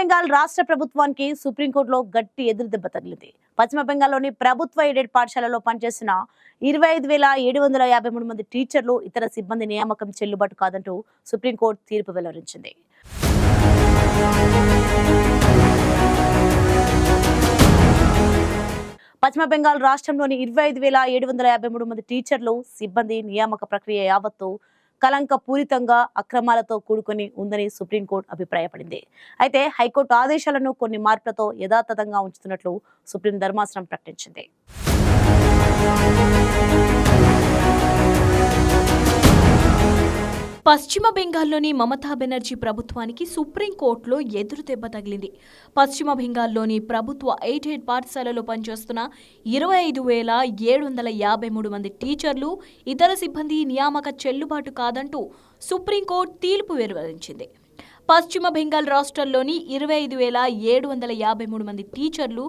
బెంగాల్ రాష్ట్ర ప్రభుత్వానికి సుప్రీంకోర్టులో గట్టి ఎదురుదెబ్బ తగిలింది. పశ్చిమ బెంగాల్లోని ప్రభుత్వ ఎయిడెడ్ పాఠశాలలో పనిచేసిన 25,753 మంది టీచర్లు, ఇతర సిబ్బంది నియామకం చెల్లుబాటు కాదంటూ సుప్రీంకోర్టు తీర్పు వెలువరించింది. పశ్చిమ బెంగాల్ రాష్ట్రంలోని 25,753 మంది టీచర్లు, సిబ్బంది నియామక ప్రక్రియ యావత్తు కలంకపూరితంగా, అక్రమాలతో కూడుకొని ఉందని సుప్రీంకోర్టు అభిప్రాయపడింది. అయితే హైకోర్టు ఆదేశాలను కొన్ని మార్పులతో యథాతథంగా ఉంచుతున్నట్లు సుప్రీం ధర్మాసనం ప్రకటించింది. పశ్చిమ బెంగాల్లోని మమతా బెనర్జీ ప్రభుత్వానికి సుప్రీంకోర్టులో ఎదురుదెబ్బ తగిలింది. పశ్చిమ బెంగాల్లోని ప్రభుత్వ ఎయిడెడ్ పాఠశాలలో పనిచేస్తున్న 25,753 మంది టీచర్లు, ఇతర సిబ్బంది నియామక చెల్లుబాటు కాదంటూ సుప్రీంకోర్టు తీర్పు వెలువరించింది. పశ్చిమ బెంగాల్ రాష్ట్రంలోని 25,753 మంది టీచర్లు,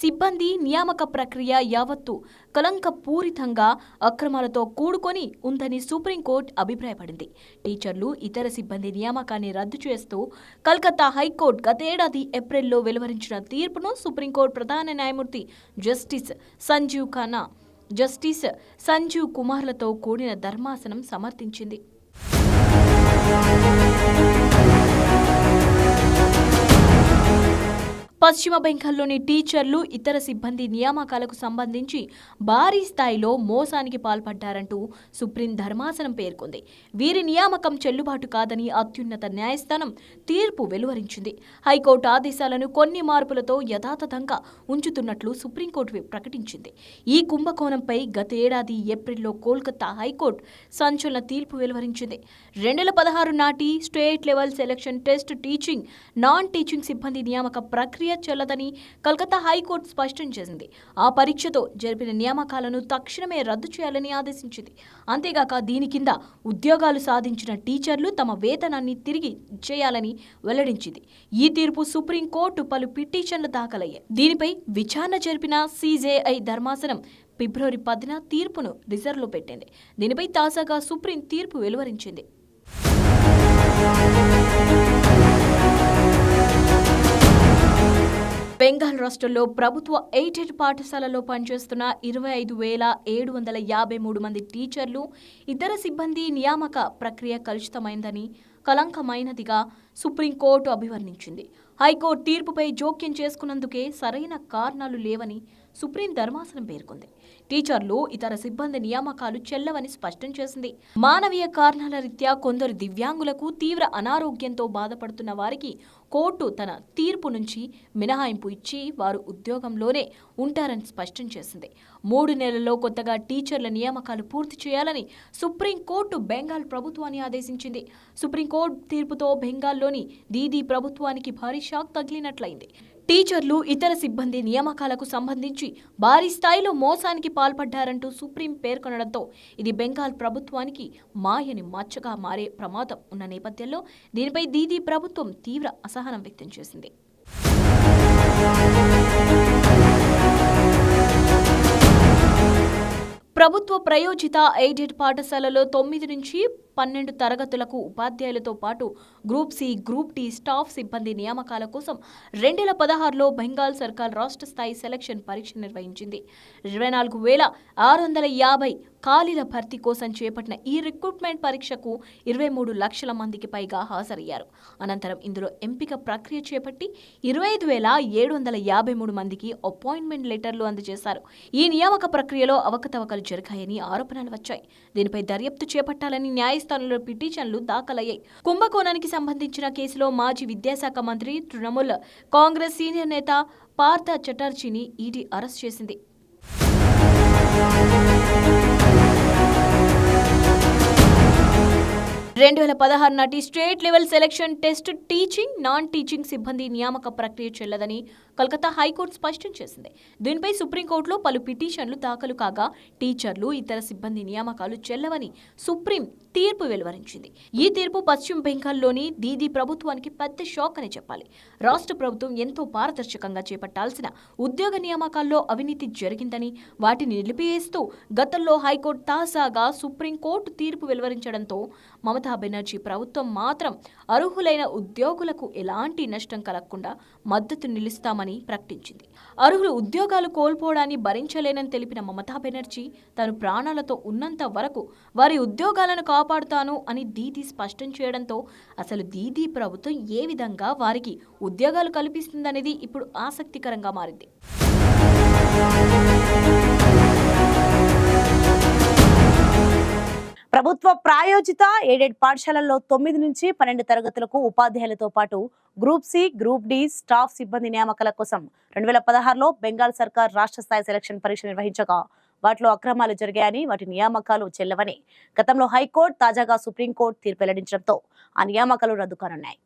సిబ్బంది నియామక ప్రక్రియ యావత్తు కలంకపూరితంగా, అక్రమాలతో కూడుకొని ఉందని సుప్రీంకోర్టు అభిప్రాయపడింది. టీచర్లు, ఇతర సిబ్బంది నియామకాన్ని రద్దు చేస్తూ కలకత్తా హైకోర్టు గతేడాది ఏప్రిల్లో వెలువరించిన తీర్పును సుప్రీంకోర్టు ప్రధాన న్యాయమూర్తి జస్టిస్ సంజీవ్ ఖన్నా, జస్టిస్ సంజీవ్ కుమార్లతో కూడిన ధర్మాసనం సమర్థించింది. పశ్చిమ బెంగాల్లోని టీచర్లు, ఇతర సిబ్బంది నియామకాలకు సంబంధించి భారీ స్థాయిలో మోసానికి పాల్పడ్డారంటూ సుప్రీం ధర్మాసనం పేర్కొంది. వీరి నియామకం చెల్లుబాటు కాదని అత్యున్నత న్యాయస్థానం తీర్పు వెలువరించింది. హైకోర్టు ఆదేశాలను కొన్ని మార్పులతో యథాతథంగా ఉంచుతున్నట్లు సుప్రీంకోర్టు ప్రకటించింది. ఈ కుంభకోణంపై గత ఏడాది ఏప్రిల్లో కోల్కతా హైకోర్టు సంచలన తీర్పు వెలువరించింది. 2016 నాటి state level selection test teaching, non teaching సిబ్బంది నియామక ప్రక్రియ చెల్లదని కలకత్తా హైకోర్టు స్పష్టం చేసింది. ఆ పరీక్షతో జరిపిన నియామకాలను తక్షణమే రద్దు చేయాలని ఆదేశించింది. అంతేగాక దీని కింద ఉద్యోగాలు సాధించిన టీచర్లు తమ వేతనాన్ని తిరిగి ఇచ్చేయాలని వెల్లడించింది. ఈ తీర్పు సుప్రీంకోర్టు పలు పిటిషన్లు దాఖలయ్యాయి. దీనిపై విచారణ జరిపిన సిజేఐ ధర్మాసనం ఫిబ్రవరి 10న తీర్పును రిజర్వ్లో పెట్టింది. దీనిపై తాజాగా సుప్రీం తీర్పు వెలువరించింది. బెంగాల్ రాష్ట్రంలో ప్రభుత్వ ఎయిడెడ్ పాఠశాలలో పనిచేస్తున్న 25,753 మంది టీచర్లు, ఇతర సిబ్బంది నియామక ప్రక్రియ కలుషితమైందని, కలంకమైనదిగా సుప్రీంకోర్టు అభివర్ణించింది. హైకోర్టు తీర్పుపై జోక్యం చేసుకున్నందుకే సరైన కారణాలు లేవని సుప్రీం ధర్మాసనం పేర్కొంది. టీచర్లు, ఇతర సిబ్బంది నియామకాలు చెల్లవని స్పష్టం చేసింది. మానవీయ కారణాల రీత్యా కొందరు దివ్యాంగులకు, తీవ్ర అనారోగ్యంతో బాధపడుతున్న వారికి కోర్టు తన తీర్పు నుంచి మినహాయింపు ఇచ్చి వారు ఉద్యోగంలోనే ఉంటారని స్పష్టం చేసింది. 3 నెలల్లో కొత్తగా టీచర్ల నియామకాలు పూర్తి చేయాలని సుప్రీంకోర్టు బెంగాల్ ప్రభుత్వాన్ని ఆదేశించింది. సుప్రీంకోర్టు తీర్పుతో బెంగాల్లోని దీదీ ప్రభుత్వానికి భారీ షాక్ తగిలినట్లయింది. టీచర్లు, ఇతర సిబ్బంది నియామకాలకు సంబంధించి భారీ స్థాయిలో మోసానికి పాల్పడ్డారంటూ సుప్రీం పేర్కొనడంతో ఇది బెంగాల్ ప్రభుత్వానికి మాయని మచ్చగా మారే ప్రమాదం ఉన్న నేపథ్యంలో దీనిపై దీదీ ప్రభుత్వం తీవ్ర అసహనం వ్యక్తం చేసింది. ప్రభుత్వ ప్రయోజిత ఎయిడెడ్ పాఠశాలలో 9 నుంచి 12 తరగతులకు ఉపాధ్యాయులతో పాటు group C, group D staff సిబ్బంది నియామకాల కోసం 2016లో బెంగాల్ సర్కార్ రాష్ట్ర స్థాయి సెలక్షన్ పరీక్ష నిర్వహించింది. 24,650 ఖాళీల భర్తీ కోసం చేపట్టిన ఈ రిక్రూట్మెంట్ పరీక్షకు 23 లక్షల మందికి పైగా హాజరయ్యారు. అనంతరం ఇందులో ఎంపిక ప్రక్రియ చేపట్టి 25,753 మందికి అపాయింట్మెంట్ లెటర్లు అందజేశారు. ఈ నియామక ప్రక్రియలో అవకతవకలు జరిగాయని ఆరోపణలు వచ్చాయి. దీనిపై దర్యాప్తు చేపట్టాలని న్యాయస్థానంలో పిటిషన్లు దాఖలయ్యాయి. కుంభకోణానికి సంబంధించిన కేసులో మాజీ విద్యాశాఖ మంత్రి, తృణమూల్ కాంగ్రెస్ సీనియర్ నేత పార్థ చటర్జీని ఈడీ అరెస్ట్ చేసింది. 2016 నాటి state level selection test teaching, non teaching సిబ్బంది నియామక ప్రక్రియ చెల్లదని కలకత్తా హైకోర్టు స్పష్టం చేసింది. దీనిపై సుప్రీంకోర్టులో పలు పిటిషన్లు దాఖలు కాగా టీచర్లు, ఇతర సిబ్బంది నియామకాలు చెల్లవని సుప్రీం తీర్పు వెలువరించింది. ఈ తీర్పు పశ్చిమ బెంగాల్లోని దీదీ ప్రభుత్వానికి పెద్ద షాక్ అని చెప్పాలి. రాష్ట్ర ప్రభుత్వం ఎంతో పారదర్శకంగా చేపట్టాల్సిన ఉద్యోగ నియామకాల్లో అవినీతి జరిగిందని, వాటిని నిలిపివేస్తూ గతంలో హైకోర్టు తాజాగా సుప్రీంకోర్టు తీర్పు వెలువరించడంతో మమతా మమతా బెనర్జీ ప్రభుత్వం మాత్రం అర్హులైన ఉద్యోగులకు ఎలాంటి నష్టం కలగకుండా మద్దతు నిలుస్తామని ప్రకటించింది. అర్హులు ఉద్యోగాలు కోల్పోవడాన్ని భరించలేనని తెలిపిన మమతా బెనర్జీ తాను ప్రాణాలతో ఉన్నంత వరకు వారి ఉద్యోగాలను కాపాడుతాను అని దీదీ స్పష్టం చేయడంతో అసలు దీదీ ప్రభుత్వం ఏ విధంగా వారికి ఉద్యోగాలు కల్పిస్తుందనేది ఇప్పుడు ఆసక్తికరంగా మారింది. ప్రభుత్వ ప్రాయోజిత ఎయిడెడ్ పాఠశాలల్లో 9 నుంచి 12 తరగతులకు ఉపాధ్యాయులతో పాటు group C, group D staff సిబ్బంది నియామకాల కోసం 2016లో బెంగాల్ సర్కార్ రాష్ట్ర స్థాయి సెలక్షన్ పరీక్ష నిర్వహించగా వాటిలో అక్రమాలు జరిగాయని, వాటి నియామకాలు చెల్లవని గతంలో హైకోర్టు, తాజాగా సుప్రీంకోర్టు తీర్పు వెల్లడించడంతో ఆ నియామకాలు రద్దు కానున్నాయి.